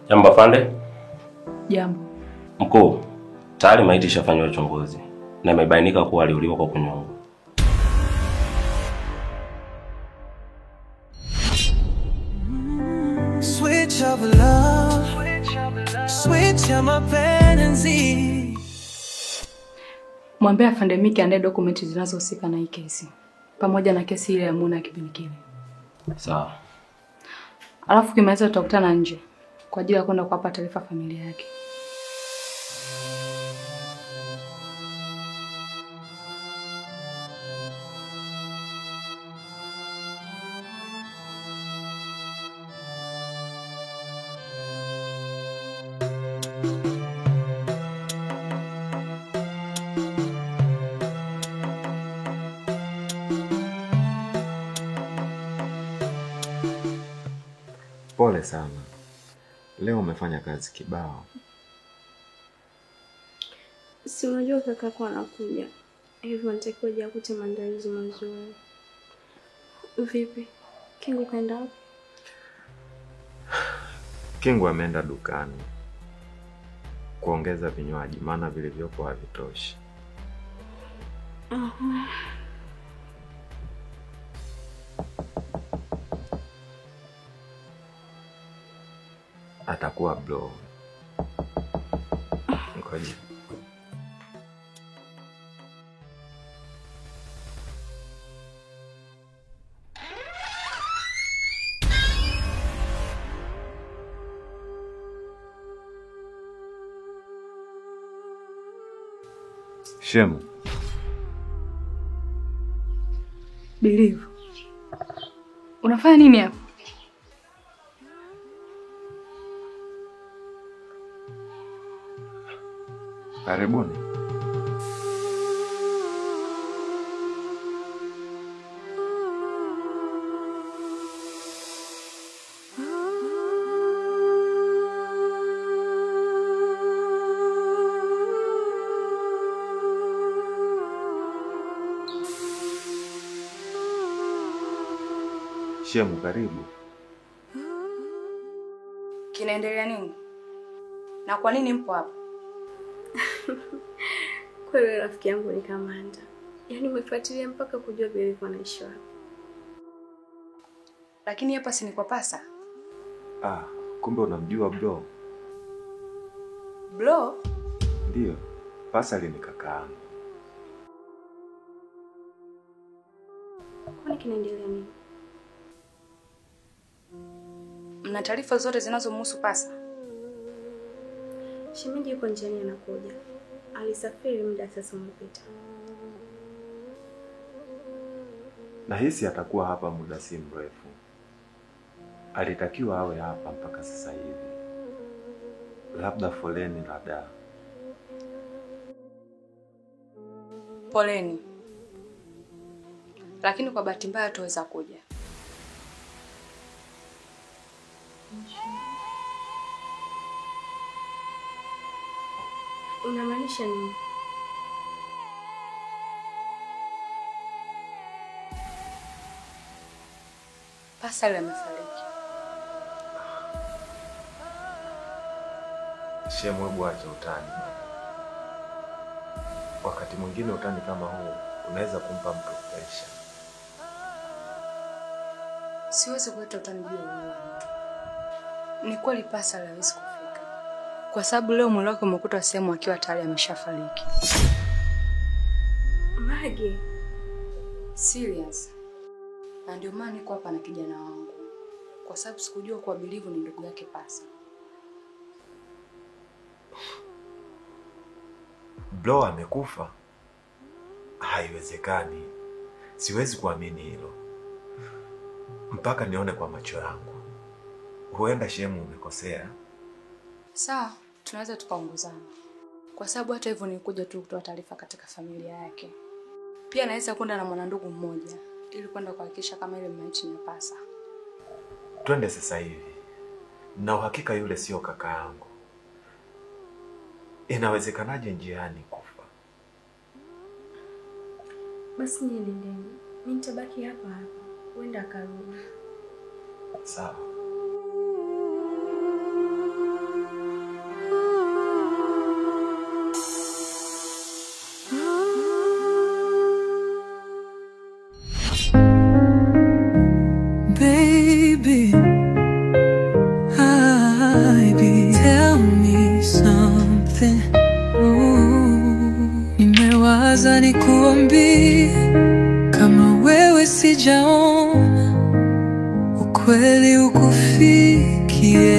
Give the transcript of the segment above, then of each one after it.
Jambo afande. Jambo. Mkuu, tayari maiti ishafanywa uchunguzi na imebainika kuwa aliuliwa kwa kunyongwa. Switch of love, switch of mapenzi. Mwambie afande Miki andae dokumenti zinazohusika na hii kesi pamoja na kesi ile ya Muna kipindi kile. Sawa. Alafu kimaliza tutakutana nje kwa ajili ya kwenda kuwapa taarifa familia yake. Pole sana. Leo umefanya kazi kibao. Si unajua kakako anakuja. Hivyo nitakiwa je akute maandalizi mazuri. Vipi? Kingu kaenda wapi? Kingu ameenda dukani kuongeza vinywaji maana vilivyopo havitoshi. Atakuwa blow. Ngoja. Shemu. Believe. Unafanya nini hapa? Karibuni. Shemu, karibu. Kinaendelea nini? Na kwa nini mpo hapa? Kweli rafiki yangu ni kamanda. Yaani umefuatilia mpaka kujua Believe anaishi wapi. Lakini hapa si ni kwa pasa. Kumbe unamjua bro. Bro? Ndio. Pasa ni kakaangu. Kwani kinaendelea nini? Mna taarifa zote zinazomhusu pasa? Shemeji yuko njiani anakuja. Alisafiri muda sasa umepita. Nahisi atakuwa hapa muda si mrefu. Alitakiwa awe hapa mpaka sasa hivi. Labda foleni la daa. Poleni. Lakini kwa bahati mbaya tuweza kuja. Unamaanisha nini? Pasa amefariki. Shemu, hebu acha utani. Wakati mwingine utani kama huu unaweza kumpa mtu pressure. Siwezi kuleta utani juu ya mtu. Ni kweli pasa hawezi kufika. Kwa sababu leo mwili wake umekuta sehemu akiwa tayari ameshafariki. Mage. Serious. Na ndio maana niko hapa na kijana wangu. Kwa sababu sikujua kwa Believe ni ndugu yake pasa. Bro amekufa? Haiwezekani. Siwezi kuamini hilo. Mpaka nione kwa macho yangu. Huenda Shemu umekosea. Sawa, tunaweza tukaongozana. Kwa sababu hata hivyo nilikuja tu kutoa taarifa katika familia yake. Pia naweza kwenda na mwanandugu mmoja ili kwenda kuhakikisha kama ile maiti ni pasa. Twende sasa hivi. Na uhakika yule sio kaka yangu. Inawezekanaje njiani kufa? Basi niendeni. Mimi nitabaki hapa hapa. Uenda akarudi. Sawa. nawaza nikuambie, kama wewe sijaona ukweli ukufikie.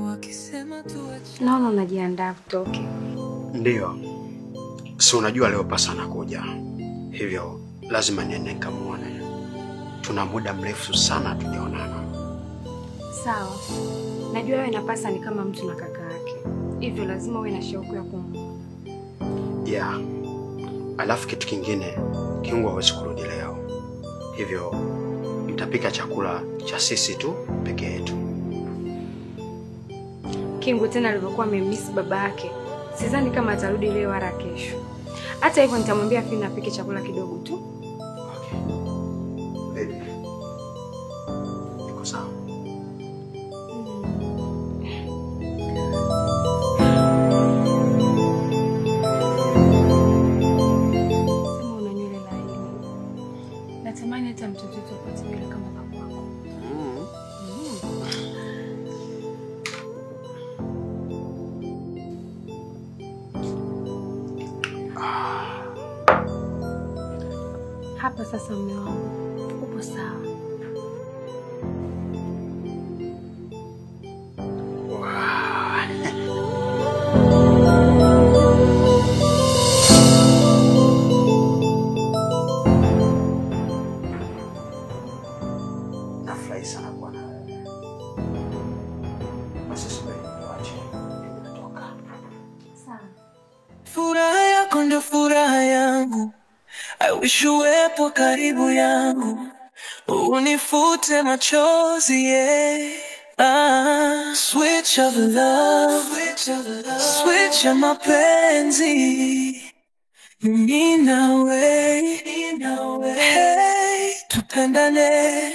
Wakisema tuache. Naona unajiandaa kutoke. Ndio. Si unajua leo pasa anakuja. Hivyo lazima niende nikamuone. Tuna muda mrefu sana tujaonana. Sawa. Najua wewe na Pasa ni kama mtu na kaka yake. Hivyo lazima uwe na shauku ya kumuona. Yeah. Alafu kitu kingine, Kingu hawezi kurudi leo. Hivyo mtapika chakula cha sisi tu peke yetu. Kingu tena alivyokuwa amemiss baba yake. Sidhani kama atarudi leo wala kesho. Hata hivyo nitamwambia Fina apike chakula kidogo tu. Okay. Baby. Niko sawa. Sema una nywele laini. Natamani hata mtoto wetu apate nywele kama za kwako. Hapa sasa mume wangu, upo sawa. Nafurahi sana kuwa na wewe. Basi subiri niache. Nimetoka. Sawa. Furaha yako ndio furaha yangu, I wish uwepo karibu yangu, unifute machozi, yeah. Switch of love, switch ya mapenzi, mimi nawe, hey, tupendane.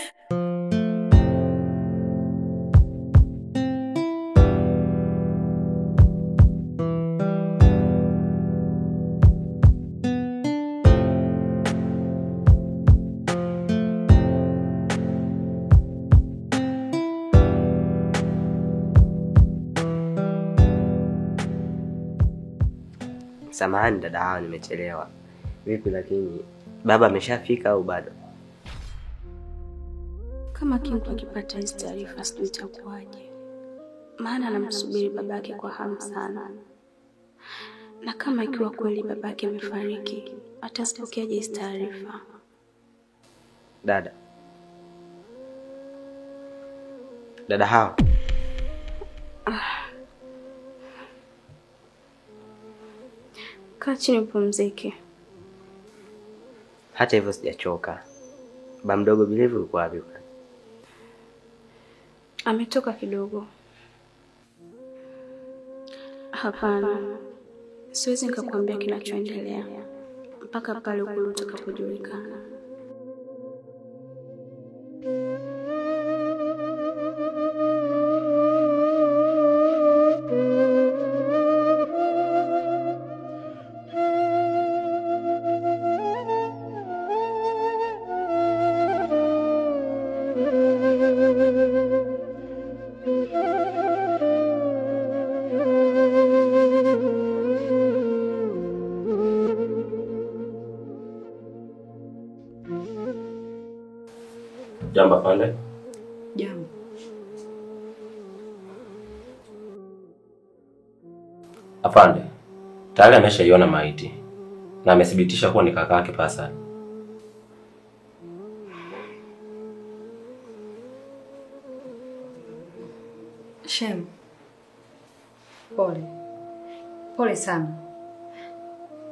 Samahani dada hao, nimechelewa. Vipi lakini baba ameshafika au bado? Kama Kingu akipata hizo taarifa sijui itakuwaje. Maana anamsubiri babake kwa hamu sana. Na kama ikiwa kweli babake amefariki, atasipokeaje hizo taarifa? Dada hao. Kaa chini upumzike. Hata hivyo sijachoka. Baba mdogo Bilivu yuko wapi? Ametoka kidogo. Hapana. Siwezi nikakwambia kinachoendelea mpaka pale ukulu utakapojulikana. Jambo afande. Jambo. Afande, tayari ameshaiona maiti na amethibitisha kuwa ni kaka yake Pasa. Shem. Pole. Pole sana.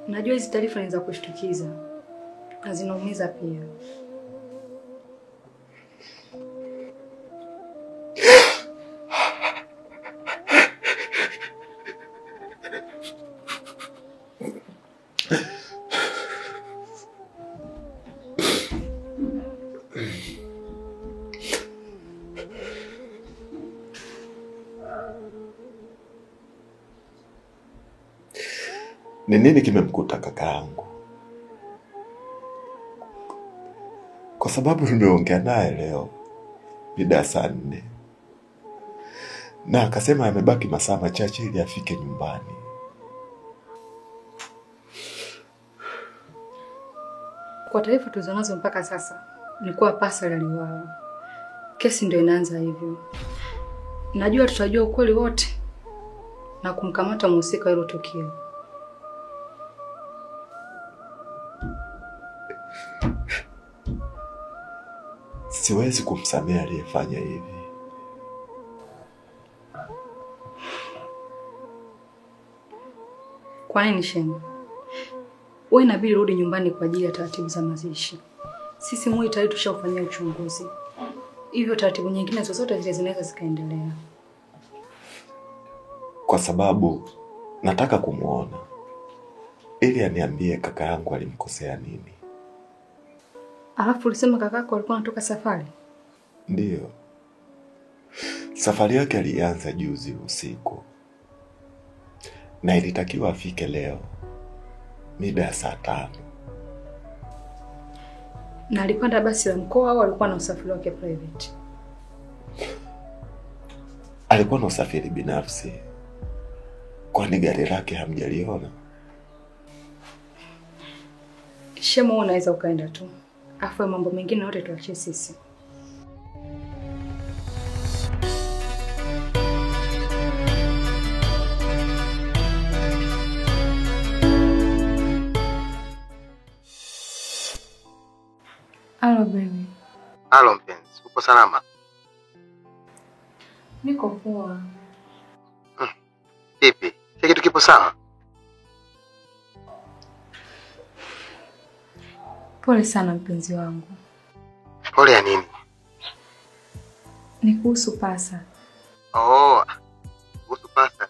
Najua hizi taarifa ni za kushtukiza na zinaumiza pia. Ni nini kimemkuta kakaangu? Kwa sababu nimeongea naye leo mida saa 4. Na akasema amebaki masaa machache ili afike nyumbani. Kwa taarifa tulizonazo mpaka sasa ni kuwa Pascal aliuawa. Kesi ndio inaanza hivyo. Najua tutajua ukweli wote na kumkamata mhusika hilo tukio. Siwezi kumsamehe aliyefanya hivi. Kwa nini shemu? Wewe inabidi rudi nyumbani kwa ajili ya taratibu za mazishi. Sisi Moi tayari tushafanyia uchunguzi. Hivyo taratibu nyingine zozote zile zinaweza zikaendelea. Kwa sababu nataka kumuona ili aniambie kaka yangu alimkosea nini. Alafu ulisema kakako alikuwa anatoka safari? Ndiyo. Safari yake ilianza juzi usiku. Na ilitakiwa afike leo mida ya saa 5. Na alipanda basi la mkoa au alikuwa na usafiri wake private? Alikuwa na usafiri binafsi. Kwani gari lake hamjaliona? Shemu, unaweza ukaenda tu. Afu mambo mengine yote tuachie sisi. Hello baby. Halo mpenzi, uko salama? Niko poa. Vipi? Kile kitu kipo sawa? Pole sana mpenzi wangu. Pole ya nini? Ni kuhusu Pasa. Oh, kuhusu Pasa.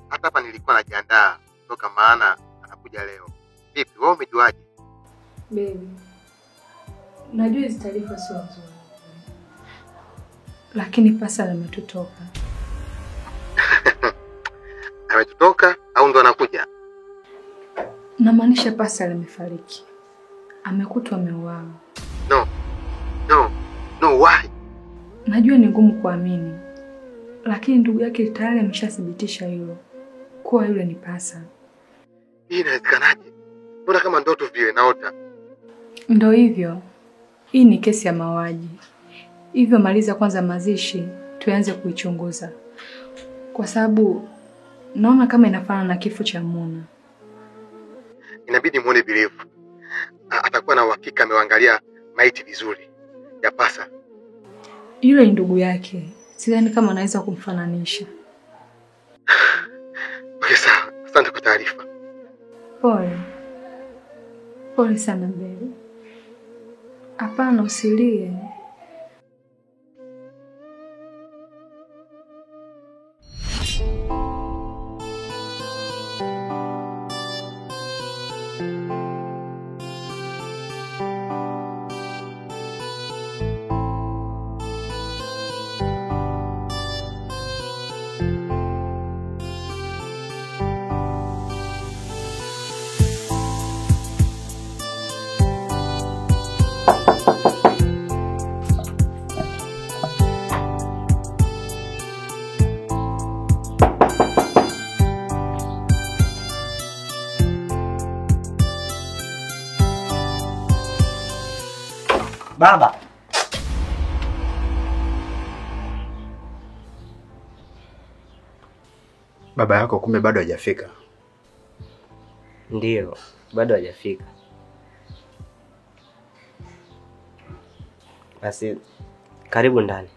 Hata hapa nilikuwa najiandaa kutoka maana anakuja leo. Vipi, wewe umejuaje? Baby, najua hizi taarifa sio nzuri. Lakini Pasa ametutoka. Ametutoka au ndo anakuja? Namaanisha Pasa amefariki. Amekutwa ameuawa. No, why? Najua ni ngumu kuamini. Lakini ndugu yake tayari ameshathibitisha hilo. Kuwa yule ni Pasa. Hii inawezekanaje? Mbona kama ndoto vile naota? Ndio hivyo. Hii ni kesi ya mauaji. Hivyo maliza kwanza mazishi, tuanze kuichunguza. Kwa sababu naona kama inafanana na kifo cha Muna. Inabidi muone bilivu. Atakuwa na uhakika ameangalia maiti vizuri ya Pasa. Yule ni ndugu yake. Sidhani kama anaweza kumfananisha. Okay, sawa. Asante kwa taarifa. Pole. Pole sana baby. Hapana, usilie. Baba. Baba yako kumbe bado hajafika. Ndiyo, bado hajafika. Basi karibu ndani.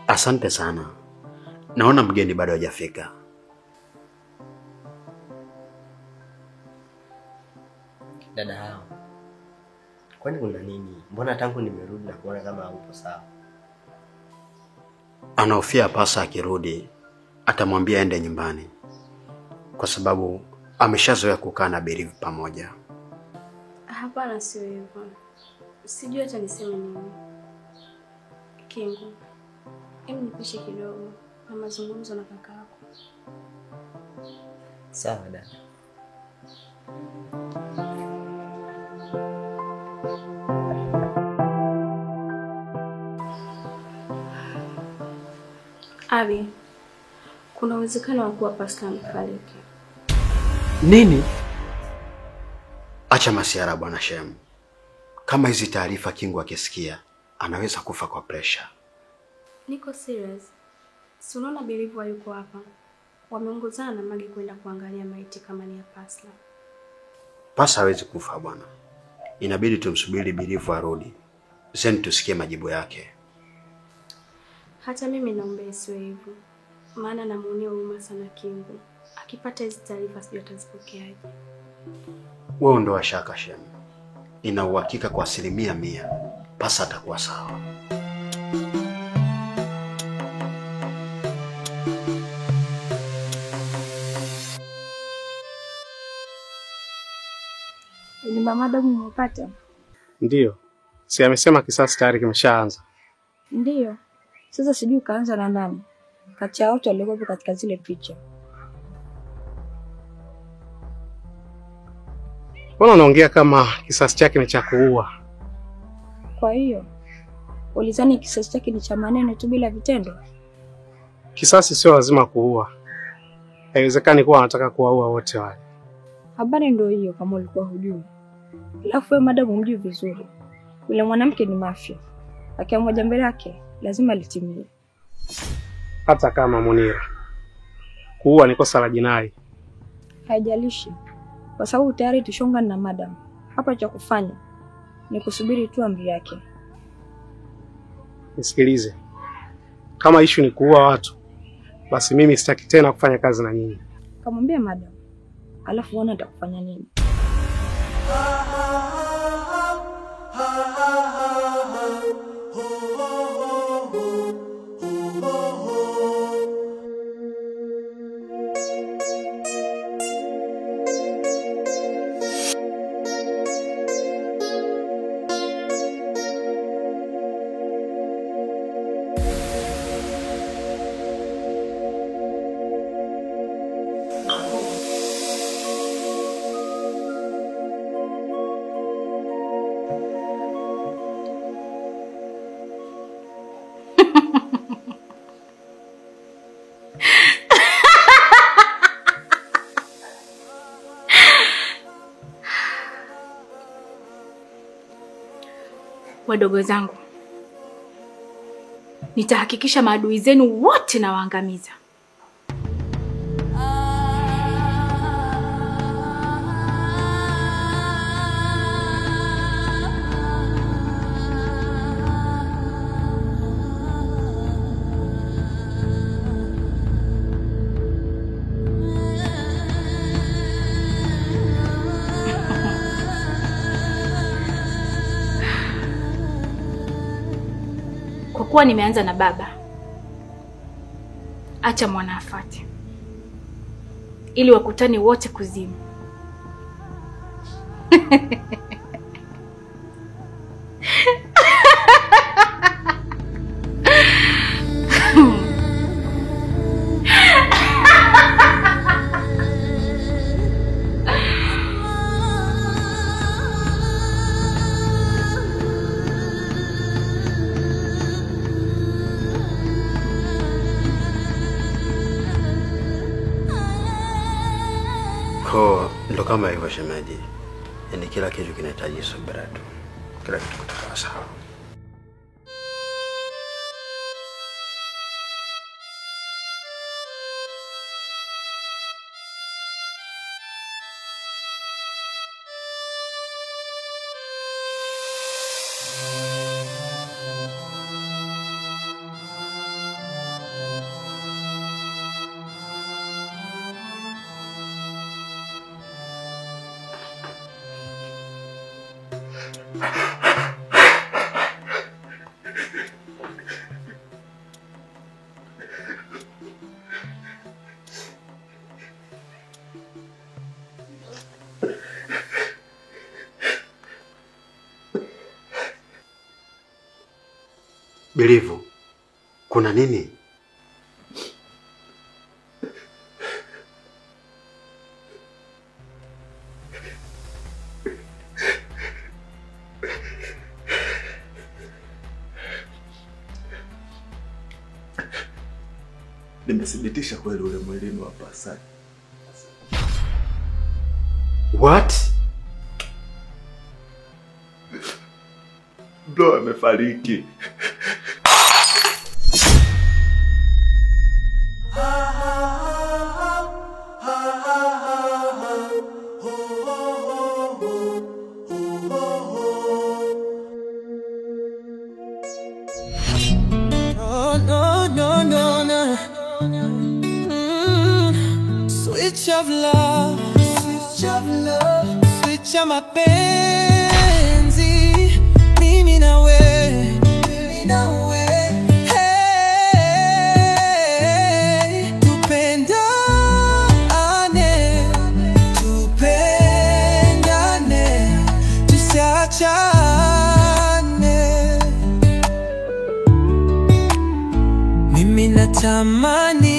Asante sana. Naona mgeni bado hajafika. Dada hao. Kwani kuna nini? Mbona tangu nimerudi na kuona kama haupo sawa? Anahofia Pasa akirudi atamwambia aende nyumbani. Kwa sababu ameshazoea kukaa na Berivu pamoja. Hapana, sio hivyo. Sijui hata niseme nini. Kingu, hebu nipishe kidogo na mazungumzo na kakako. Sawa dada. Abi, kuna uwezekano wa kuwa Pastor amefariki. Nini? Acha masiara bwana Shem. Kama hizi taarifa Kingu akisikia, anaweza kufa kwa pressure. Niko serious. Si unaona Bilivu yuko hapa. Wameongozana na Magi kwenda kuangalia maiti kama ni ya Pastor. Pastor hawezi kufa bwana. Inabidi tumsubiri Bilivu arudi. Then tusikie majibu yake. Hata mimi naomba isiwe hivyo. Maana namuonea huruma sana Kingu. Akipata hizi taarifa sijui atazipokeaje. Wewe ndo washaka Shem. Ina uhakika kwa 100% Pastor atakuwa sawa. Ni mamadamu umepata? Ndiyo. Si amesema kisasi tayari kimeshaanza. Ndiyo. Sasa sijui kaanza na nani. Kati ya wote waliokuwa katika zile picha. Mbona unaongea kama kisasi chake ni cha kuua? Kwa hiyo ulizani kisasi chake ni cha maneno tu bila vitendo? Kisasi sio lazima kuua. Haiwezekani kuwa anataka kuwaua wote wale. Habari ndio hiyo kama ulikuwa hujui. Alafu wewe madamu mjui vizuri. Yule mwanamke ni mafia. Akiamua jambo lake lazima litimie. Hata kama Munira. Kuua ni kosa la jinai. Haijalishi. Kwa sababu tayari tushonga na madam. Hapa cha kufanya ni kusubiri tu amri yake. Nisikilize. Kama issue ni kuua watu, basi mimi sitaki tena kufanya kazi na nyinyi. Kamwambie madam. Alafu uone atakufanya nini. Wadogo zangu, nitahakikisha maadui zenu wote na waangamiza. Kwa kuwa nimeanza na baba, acha mwana afuate, ili wakutane wote kuzimu. Ndo kama hivyo shemeji. Yaani kila kitu kinahitaji subira tu. Kila kitu kitakuwa sawa. Bilivu, kuna nini? Nimethibitisha kweli ule mwilini wa Pasai. What? Bro amefariki. Switch of love, switch of love, switch of mapenzi, mimi na wewe, hey, tupendane, tusiachane. Mimi natamani